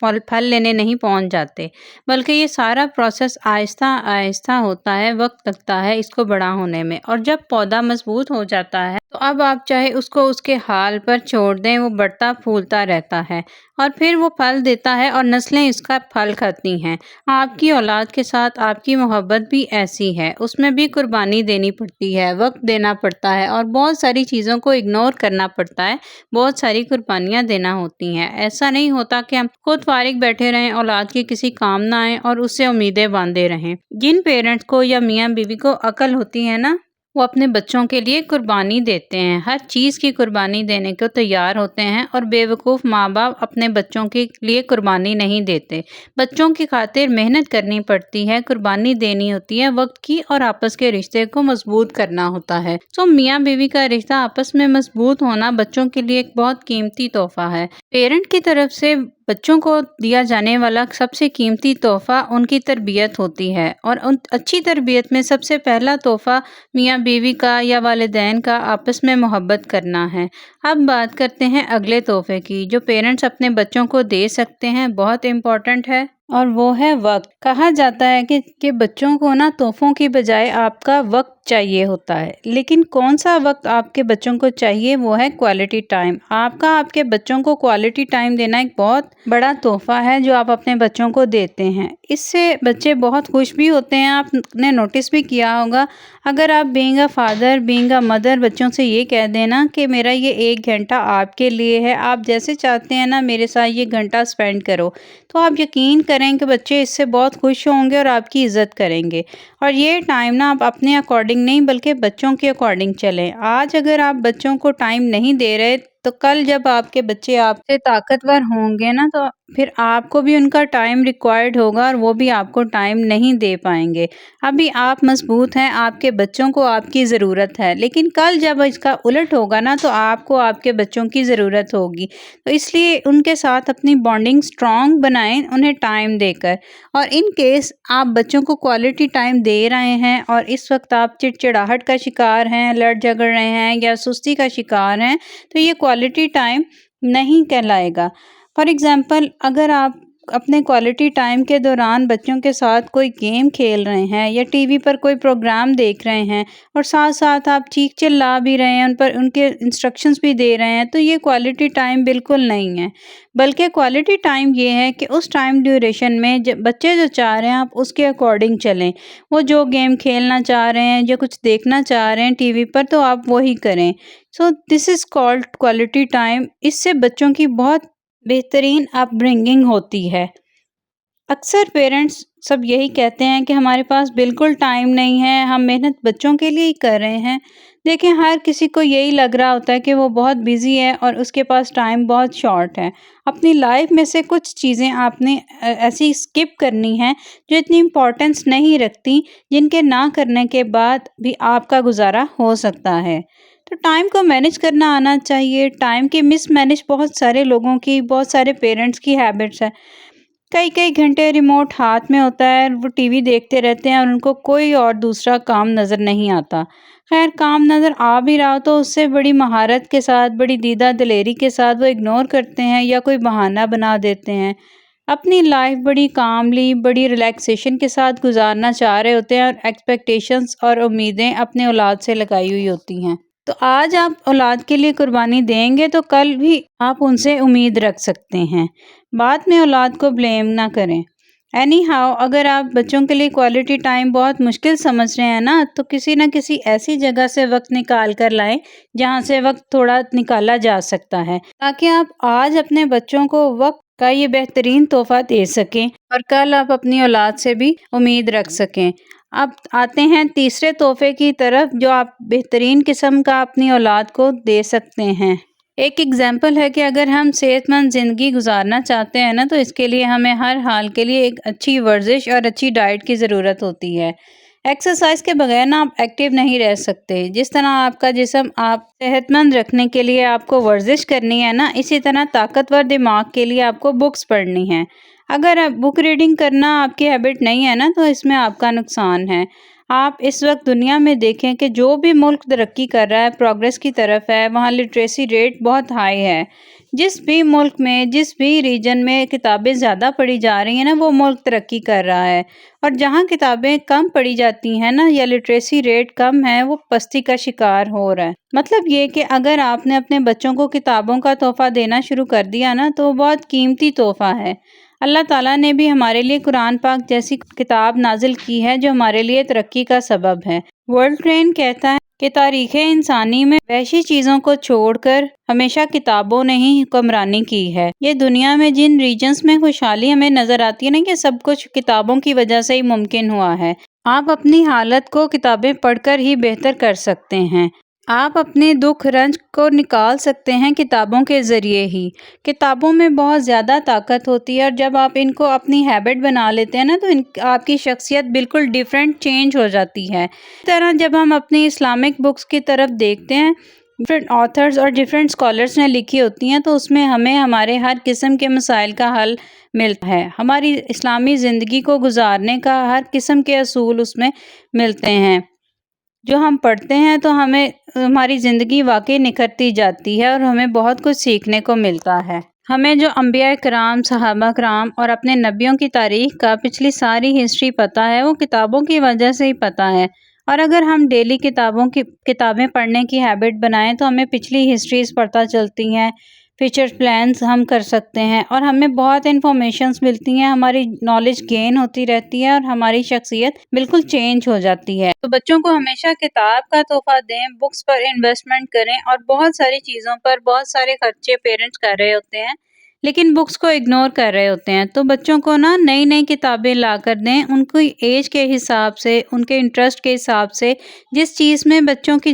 پھل لینے نہیں پہنچ جاتے، بلکہ یہ سارا پروسیس آہستہ آہستہ ہوتا ہے، وقت لگتا ہے اس کو بڑا ہونے میں، اور جب پودا مضبوط ہو جاتا ہے تو اب آپ چاہے اس کو اس کے حال پر چھوڑ دیں، وہ بڑھتا پھولتا رہتا ہے اور پھر وہ پھل دیتا ہے اور نسلیں اس کا پھل کھاتی ہیں۔ آپ کی اولاد کے ساتھ آپ کی محبت بھی ایسی ہے، اس میں بھی قربانی دینی پڑتی ہے، وقت دینا پڑتا ہے اور بہت ساری چیزوں کو اگنور کرنا پڑتا ہے، بہت ساری قربانیاں دینا ہوتی ہیں۔ ایسا نہیں ہوتا کہ ہم خود فارغ بیٹھے رہیں، اولاد کی کسی کام نہ آئیں اور اس سے امیدیں باندھے رہیں۔ جن پیرنٹس کو یا میاں بیوی کو عقل ہوتی ہے نا، وہ اپنے بچوں کے لیے قربانی دیتے ہیں، ہر چیز کی قربانی دینے کو تیار ہوتے ہیں، اور بے وقوف ماں باپ اپنے بچوں کے لیے قربانی نہیں دیتے۔ بچوں کی خاطر محنت کرنی پڑتی ہے، قربانی دینی ہوتی ہے وقت کی، اور آپس کے رشتے کو مضبوط کرنا ہوتا ہے۔ میاں بیوی کا رشتہ آپس میں مضبوط ہونا بچوں کے لیے ایک بہت قیمتی تحفہ ہے۔ پیرنٹ کی طرف سے بچوں کو دیا جانے والا سب سے قیمتی تحفہ ان کی تربیت ہوتی ہے، اور ان اچھی تربیت میں سب سے پہلا تحفہ میاں بیوی کا یا والدین کا آپس میں محبت کرنا ہے۔ اب بات کرتے ہیں اگلے تحفے کی جو پیرنٹس اپنے بچوں کو دے سکتے ہیں، بہت امپورٹنٹ ہے، اور وہ ہے وقت۔ کہا جاتا ہے کہ بچوں کو نا تحفوں کی بجائے آپ کا وقت چاہیے ہوتا ہے، لیکن کون سا وقت آپ کے بچوں کو چاہیے؟ وہ ہے کوالٹی ٹائم۔ آپ کے بچوں کو کوالٹی ٹائم دینا ایک بہت بڑا تحفہ ہے جو آپ اپنے بچوں کو دیتے ہیں۔ اس سے بچے بہت خوش بھی ہوتے ہیں۔ آپ نے نوٹس بھی کیا ہوگا، اگر آپ being a father, being a mother بچوں سے یہ کہہ دینا کہ میرا یہ 1 گھنٹہ آپ کے لیے ہے، آپ جیسے چاہتے ہیں نا میرے ساتھ یہ گھنٹہ سپینڈ کرو، تو آپ یقین کریں کہ بچے اس سے بہت خوش ہوں گے اور آپ کی عزت کریں گے۔ اور یہ ٹائم نا آپ اپنے اکارڈنگ نہیں بلکہ بچوں کے اکارڈنگ چلیں۔ آج اگر آپ بچوں کو ٹائم نہیں دے رہے تو کل جب آپ کے بچے آپ سے طاقتور ہوں گے نا تو پھر آپ کو بھی ان کا ٹائم ریکوائرڈ ہوگا اور وہ بھی آپ کو ٹائم نہیں دے پائیں گے۔ ابھی آپ مضبوط ہیں، آپ کے بچوں کو آپ کی ضرورت ہے، لیکن کل جب اس کا الٹ ہوگا نا تو آپ کو آپ کے بچوں کی ضرورت ہوگی۔ تو اس لیے ان کے ساتھ اپنی بانڈنگ سٹرونگ بنائیں، انہیں ٹائم دے کر۔ اور ان کیس آپ بچوں کو کوالٹی ٹائم دے رہے ہیں اور اس وقت آپ چڑچڑاہٹ کا شکار ہیں، لڑ جھگڑ رہے ہیں یا سستی کا شکار ہیں، تو یہ کوالٹی ٹائم نہیں کہلائے گا۔ فار ایگزامپل، اگر آپ اپنے کوالٹی ٹائم کے دوران بچوں کے ساتھ کوئی گیم کھیل رہے ہیں یا ٹی وی پر کوئی پروگرام دیکھ رہے ہیں اور ساتھ ساتھ آپ چیخ چلا بھی رہے ہیں، ان کے انسٹرکشنز بھی دے رہے ہیں، تو یہ کوالٹی ٹائم بالکل نہیں ہے۔ بلکہ کوالٹی ٹائم یہ ہے کہ اس ٹائم ڈیوریشن میں بچے جو چاہ رہے ہیں آپ اس کے اکارڈنگ چلیں۔ وہ جو گیم کھیلنا چاہ رہے ہیں یا کچھ دیکھنا چاہ رہے ہیں ٹی وی پر تو آپ وہی کریں۔ دس از کالڈ کوالٹی ٹائم۔ اس سے بچوں کی بہت بہترین اپ برنگنگ ہوتی ہے۔ اکثر پیرنٹس سب یہی کہتے ہیں کہ ہمارے پاس بالکل ٹائم نہیں ہے، ہم محنت بچوں کے لیے ہی کر رہے ہیں۔ دیکھیں، ہر کسی کو یہی لگ رہا ہوتا ہے کہ وہ بہت بیزی ہے اور اس کے پاس ٹائم بہت شارٹ ہے۔ اپنی لائف میں سے کچھ چیزیں آپ نے ایسی اسکپ کرنی ہیں جو اتنی امپورٹنس نہیں رکھتی، جن کے نہ کرنے کے بعد بھی آپ کا گزارا ہو سکتا ہے۔ تو ٹائم کو مینیج کرنا آنا چاہیے۔ ٹائم کی مس مینیج بہت سارے لوگوں کی، بہت سارے پیرنٹس کی ہیبٹس ہے۔ کئی گھنٹے ریموٹ ہاتھ میں ہوتا ہے، وہ ٹی وی دیکھتے رہتے ہیں اور ان کو کوئی اور دوسرا کام نظر نہیں آتا۔ خیر، کام نظر آ بھی رہا تو اس سے بڑی مہارت کے ساتھ، بڑی دیدہ دلیری کے ساتھ وہ اگنور کرتے ہیں یا کوئی بہانہ بنا دیتے ہیں۔ اپنی لائف بڑی کاملی، بڑی ریلیکسیشن کے ساتھ گزارنا چاہ رہے ہوتے ہیں اور ایکسپیکٹیشنز اور امیدیں اپنے اولاد سے لگائی ہوئی ہوتی ہیں۔ تو آج آپ اولاد کے لیے قربانی دیں گے تو کل بھی آپ ان سے امید رکھ سکتے ہیں۔ بعد میں اولاد کو بلیم نہ کریں۔ اینی ہاؤ، اگر آپ بچوں کے لیے کوالٹی ٹائم بہت مشکل سمجھ رہے ہیں نا تو کسی نہ کسی ایسی جگہ سے وقت نکال کر لائیں جہاں سے وقت تھوڑا نکالا جا سکتا ہے، تاکہ آپ آج اپنے بچوں کو وقت کا یہ بہترین تحفہ دے سکیں اور کل آپ اپنی اولاد سے بھی امید رکھ سکیں۔ اب آتے ہیں تیسرے تحفے کی طرف جو آپ بہترین قسم کا اپنی اولاد کو دے سکتے ہیں۔ ایک ایگزامپل ہے کہ اگر ہم صحت مند زندگی گزارنا چاہتے ہیں نا تو اس کے لیے ہمیں ہر حال کے لیے ایک اچھی ورزش اور اچھی ڈائٹ کی ضرورت ہوتی ہے۔ ایکسرسائز کے بغیر نا آپ ایکٹیو نہیں رہ سکتے۔ جس طرح آپ کا جسم آپ صحت مند رکھنے کے لیے آپ کو ورزش کرنی ہے نا، اسی طرح طاقتور دماغ کے لیے آپ کو بکس پڑھنی ہے۔ اگر بک ریڈنگ کرنا آپ کی ہیبٹ نہیں ہے نا تو اس میں آپ کا نقصان ہے۔ آپ اس وقت دنیا میں دیکھیں کہ جو بھی ملک ترقی کر رہا ہے، پروگریس کی طرف ہے، وہاں لٹریسی ریٹ بہت ہائی ہے۔ جس بھی ملک میں، جس بھی ریجن میں کتابیں زیادہ پڑھی جا رہی ہیں نا، وہ ملک ترقی کر رہا ہے، اور جہاں کتابیں کم پڑھی جاتی ہیں نا یا لٹریسی ریٹ کم ہے، وہ پستی کا شکار ہو رہا ہے۔ مطلب یہ کہ اگر آپ نے اپنے بچوں کو کتابوں کا تحفہ دینا شروع کر دیا نا، تو وہ بہت قیمتی تحفہ ہے۔ اللہ تعالیٰ نے بھی ہمارے لیے قرآن پاک جیسی کتاب نازل کی ہے جو ہمارے لیے ترقی کا سبب ہے۔ ورلڈ ٹرین کہتا ہے کہ تاریخ انسانی میں وحشی چیزوں کو چھوڑ کر ہمیشہ کتابوں نے ہی حکمرانی کی ہے۔ یہ دنیا میں جن ریجنز میں خوشحالی ہمیں نظر آتی ہے نا، یہ سب کچھ کتابوں کی وجہ سے ہی ممکن ہوا ہے۔ آپ اپنی حالت کو کتابیں پڑھ کر ہی بہتر کر سکتے ہیں۔ آپ اپنے دکھ رنج کو نکال سکتے ہیں کتابوں کے ذریعے ہی۔ کتابوں میں بہت زیادہ طاقت ہوتی ہے، اور جب آپ ان کو اپنی ہیبٹ بنا لیتے ہیں نا، تو آپ کی شخصیت بالکل ڈیفرنٹ چینج ہو جاتی ہے۔ اس طرح جب ہم اپنی اسلامک بکس کی طرف دیکھتے ہیں، ڈفرینٹ آتھرز اور ڈفرینٹ اسکالرز نے لکھی ہوتی ہیں، تو اس میں ہمیں ہمارے ہر قسم کے مسائل کا حل ملتا ہے۔ ہماری اسلامی زندگی کو گزارنے کا ہر قسم کے اصول اس میں ملتے ہیں۔ جو ہم پڑھتے ہیں تو ہماری زندگی واقعی نکھرتی جاتی ہے، اور ہمیں بہت کچھ سیکھنے کو ملتا ہے۔ ہمیں جو انبیاء کرام، صحابہ کرام اور اپنے نبیوں کی تاریخ کا پچھلی ساری ہسٹری پتہ ہے، وہ کتابوں کی وجہ سے ہی پتہ ہے۔ اور اگر ہم ڈیلی کتابیں پڑھنے کی ہیبٹ بنائیں تو ہمیں پچھلی ہسٹریز پتہ چلتی ہیں، فیوچر پلانز ہم کر سکتے ہیں، اور ہمیں بہت انفارمیشنز ملتی ہیں، ہماری نالج گین ہوتی رہتی ہے، اور ہماری شخصیت بالکل چینج ہو جاتی ہے۔ تو بچوں کو ہمیشہ کتاب کا تحفہ دیں، بکس پر انویسٹمنٹ کریں، اور بہت ساری چیزوں پر بہت سارے خرچے پیرنٹس کر رہے ہوتے ہیں، لیکن بکس کو اگنور کر رہے ہوتے ہیں۔ تو بچوں کو نئی نئی کتابیں لا کر دیں، ان کی ایج کے حساب سے، ان کے انٹرسٹ کے حساب سے، جس چیز میں بچوں کی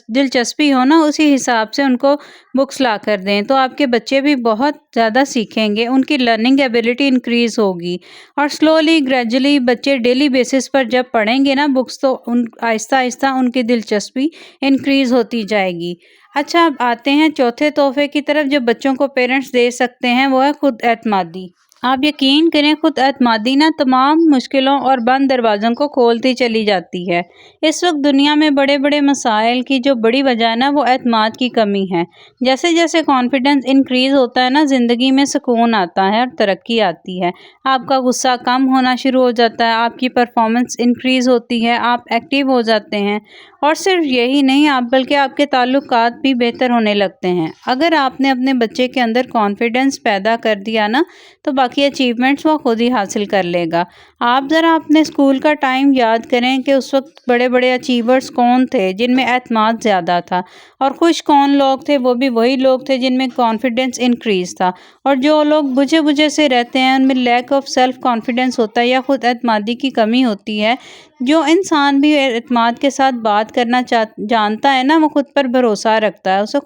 دلچسپی ہو نا، اسی حساب سے ان کو بکس لا کر دیں، تو آپ کے بچے بھی بہت زیادہ سیکھیں گے، ان کی لرننگ ایبیلٹی انکریز ہوگی، اور سلولی گریجولی بچے ڈیلی بیسس پر جب پڑھیں گے نا بکس، تو آہستہ آہستہ ان کی دلچسپی انکریز ہوتی جائے گی۔ اچھا، اب آتے ہیں چوتھے تحفے کی طرف جو بچوں کو پیرنٹس دے سکتے ہیں، وہ ہے خود اعتمادی۔ آپ یقین کریں، خود اعتمادی تمام مشکلوں اور بند دروازوں کو کھولتی چلی جاتی ہے۔ اس وقت دنیا میں بڑے بڑے مسائل کی جو بڑی وجہ ہے نا، وہ اعتماد کی کمی ہے۔ جیسے جیسے کانفیڈنس انکریز ہوتا ہے نا، زندگی میں سکون آتا ہے اور ترقی آتی ہے۔ آپ کا غصہ کم ہونا شروع ہو جاتا ہے، آپ کی پرفارمنس انکریز ہوتی ہے، آپ ایکٹیو ہو جاتے ہیں، اور صرف یہی نہیں، بلکہ آپ کے تعلقات بھی بہتر ہونے لگتے ہیں۔ اگر آپ نے اپنے بچے کے اندر کانفیڈنس پیدا کر دیا نا، تو باقی اچیومنٹس وہ خود ہی حاصل کر لے گا۔ آپ ذرا اپنے اسکول کا ٹائم یاد کریں کہ اس وقت بڑے بڑے اچیورز کون تھے جن میں اعتماد زیادہ تھا، اور خوش کون لوگ تھے، وہ بھی وہی لوگ تھے جن میں کانفیڈنس انکریز تھا، اور جو لوگ بجھے بجھے سے رہتے ہیں، ان میں لیک آف سیلف کانفیڈنس ہوتا ہے یا خود اعتمادی کی کمی ہوتی ہے۔ جو انسان بھی اعتماد کے ساتھ بات کرنا جانتا ہے نا، وہ خود پر بھروسہ رکھتا ہے، اسے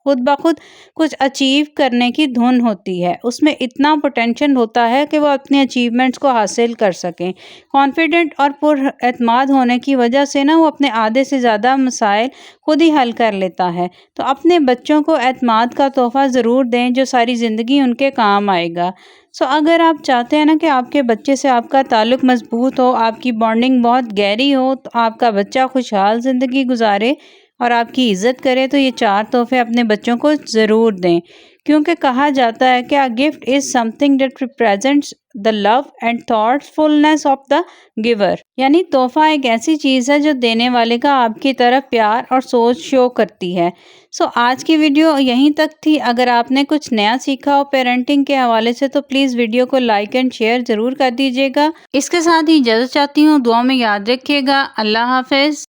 خود بخود کچھ اچیو کرنے کی دھن ہوتی ہے، اس میں اتنا پوٹینشل ہوتا ہے کہ وہ اپنے اچیومنٹس کو حاصل کر سکیں۔ کانفیڈنٹ اور پر اعتماد ہونے کی وجہ سے نا، وہ اپنے آدھے سے زیادہ مسائل خود ہی حل کر لیتا ہے۔ تو اپنے بچوں کو اعتماد کا تحفہ ضرور دیں، جو ساری زندگی ان کے کام آئے گا۔ اگر آپ چاہتے ہیں نا کہ آپ کے بچے سے آپ کا تعلق مضبوط ہو، آپ کی بانڈنگ بہت گہری ہو، تو آپ کا بچہ خوشحال زندگی گزارے اور آپ کی عزت کرے، تو یہ 4 تحفے اپنے بچوں کو ضرور دیں، کیونکہ کہا جاتا ہے کہ a gift is something that represents the love and thoughtfulness of the giver، یعنی تحفہ ایک ایسی چیز ہے جو دینے والے کا آپ کی طرف پیار اور سوچ شو کرتی ہے۔ آج کی ویڈیو یہیں تک تھی۔ اگر آپ نے کچھ نیا سیکھا ہو پیرنٹنگ کے حوالے سے، تو پلیز ویڈیو کو لائک اینڈ شیئر ضرور کر دیجیے گا۔ اس کے ساتھ ہی اجازت چاہتی ہوں، دعا میں یاد رکھیے گا۔ اللہ حافظ۔